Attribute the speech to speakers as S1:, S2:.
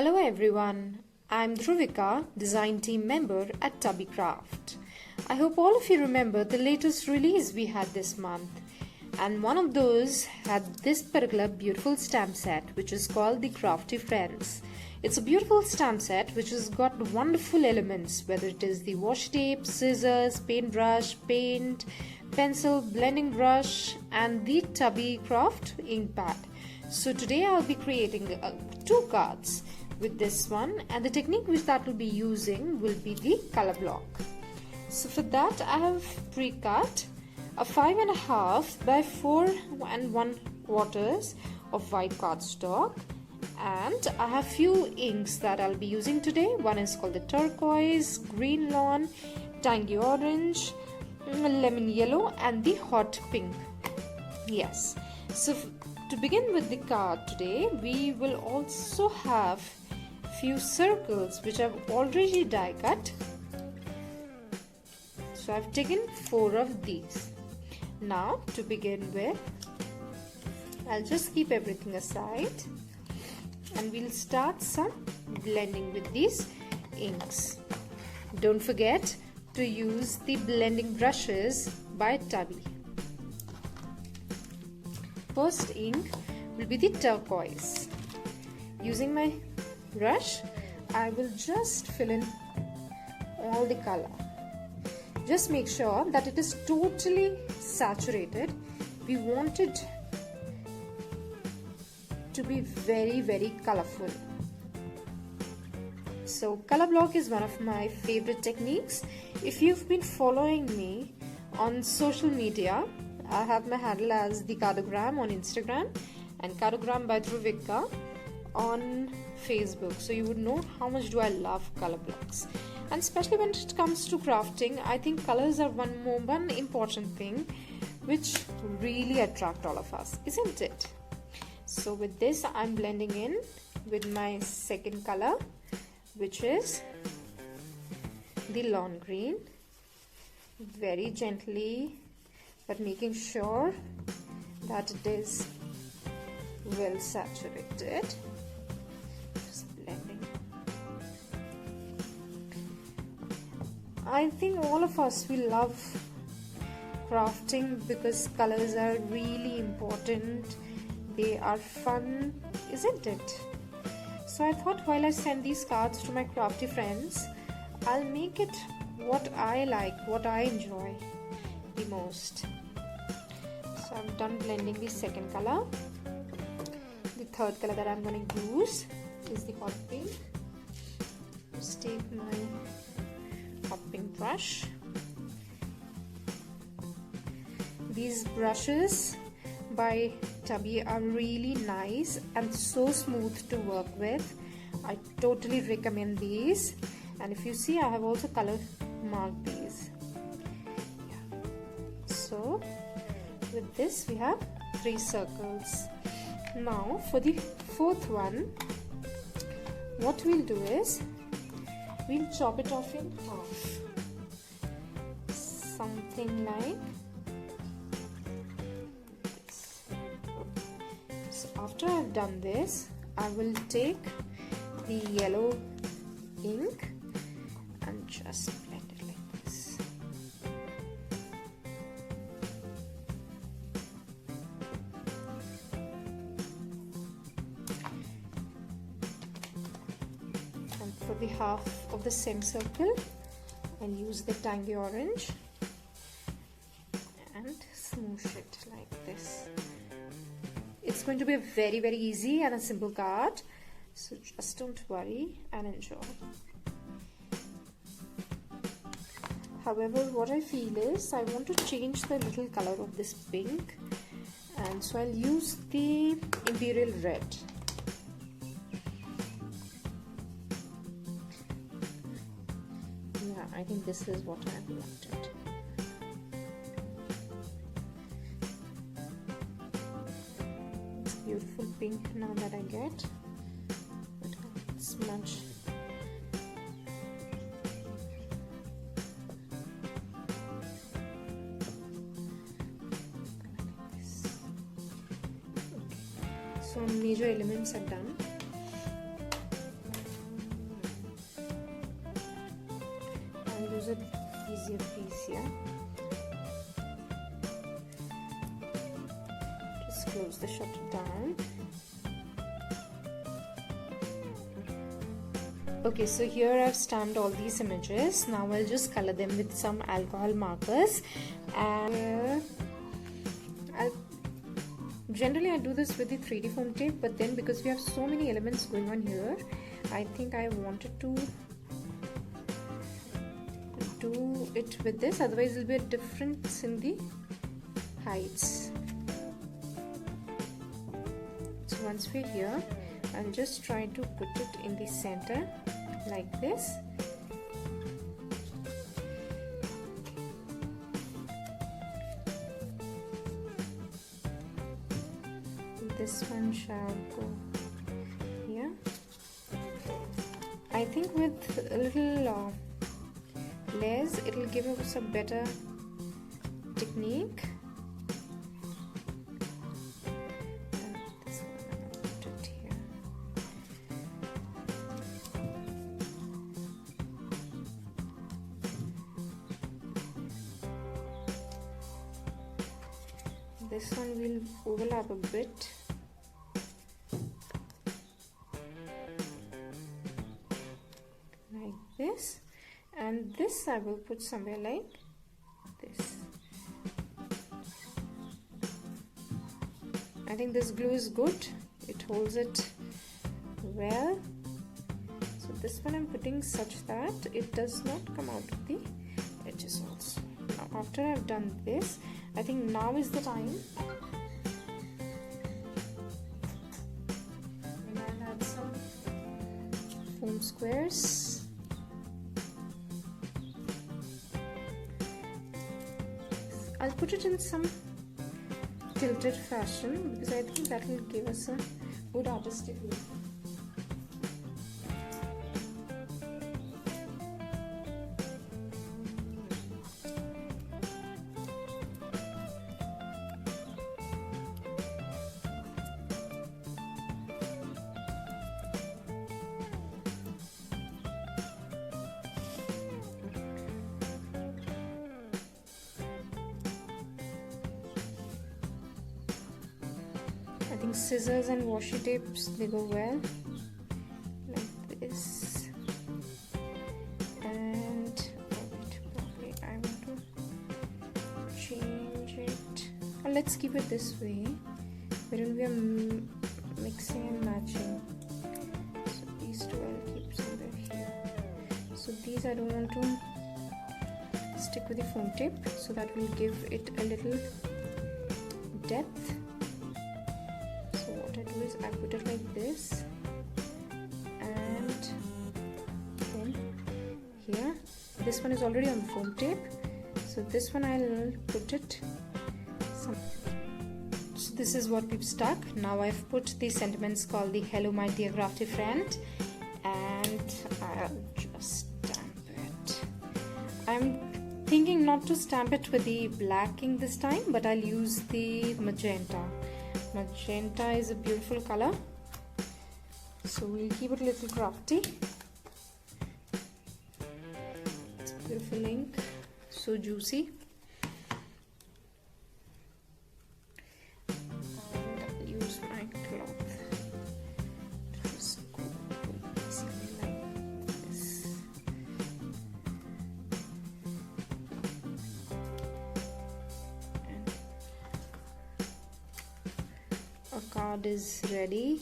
S1: Hello everyone, I'm Dhruvika, design team member at Tubby Craft. I hope all of you remember the latest release we had this month, and one of those had this particular beautiful stamp set which is called the Crafty Friends. It's a beautiful stamp set which has got wonderful elements, whether it is the washi tape, scissors, paintbrush, paint, pencil, blending brush and the Tubby Craft ink pad. So today I'll be creating two cards with this one, and the technique which that will be using will be the color block. So for that I have pre-cut a 5.5 by 4 1/4 of white cardstock, and I have few inks that I'll be using today. One is called the turquoise, green lawn, tangy orange, lemon yellow and the hot pink. Yes, so to begin with the card today, we will also have few circles which I've already die cut. So I've taken 4 of these. Now to begin with, I'll just keep everything aside and we'll start some blending with these inks. Don't forget to use the blending brushes by Tubby. First ink will be the turquoise. Using my brush, I will just fill in all the color. Just make sure that it is totally saturated. We want it to be very colorful. So color block is one of my favorite techniques. If you've been following me on social media, I have my handle as the Cardogram on Instagram and Cardogram by Dhruvika on Facebook, so you would know how much do I love color blocks. And especially when it comes to crafting, I think colors are one important thing which really attract all of us, isn't it? So with this I'm blending in with my second color, which is the lawn green, very gently but making sure that it is well saturated. Just blending. I think all of us, we love crafting because colors are really important. They are fun, isn't it? So I thought while I send these cards to my crafty friends, I'll make it what I like, what I enjoy the most. So I'm done blending the second color. The third color that I'm going to use is the hot pink. Just take my hot pink brush. These brushes by Tubby are really nice and so smooth to work with. I totally recommend these, and if you see, I have also color marked these. Yeah. So with this we have 3 circles. Now for the fourth one, what we'll do is we'll chop it off in half, something like this. So after I've done this, I will take the yellow ink and just blend it like this. And for the half of the same circle, I'll use the tangy orange and smoosh it like this. It's going to be a very easy and a simple card, so just don't worry and enjoy. However, what I feel is I want to change the little color of this pink, and so I'll use the imperial red. Yeah, I think this is what I wanted. It's beautiful pink now that I get, but I'll smudge. So major elements are done. easier piece here. Just close the shutter down. Okay, so here I've stamped all these images. Now I'll just color them with some alcohol markers, and here generally I do this with the 3D foam tape, but then because we have so many elements going on here, I think I wanted to do it with this, otherwise there'll be a difference in the heights. So once we're here, I'll just try to put it in the center like this. This one shall go here. I think with a little layers it will give us a better technique. This one will overlap a bit. Like this, and this I will put somewhere like this. I think this glue is good, it holds it well. So this one I'm putting such that it does not come out of the edges also. Now after I've done this, I think now is the time. And I'll add some foam squares. I'll put it in some tilted fashion because I think that will give us a good artistic look. I think scissors and washi tapes, they go well like this. And probably I want to change it, or let's keep it this way wherein we are mixing and matching. So these two I'll keep somewhere here. So these I don't want to stick with the foam tape, so that will give it a little depth. I put it like this, and then here this one is already on foam tape, so this one I'll put it some. So this is what we've stuck. Now I've put the sentiments called the "Hello my dear crafty friend," and I'll just stamp it. I'm thinking not to stamp it with the black ink this time, but I'll use the magenta. Magenta is a beautiful color, so we'll keep it a little crafty. It's beautiful ink, so juicy. And I'll use my cloth to just go easily like this. Our card is ready.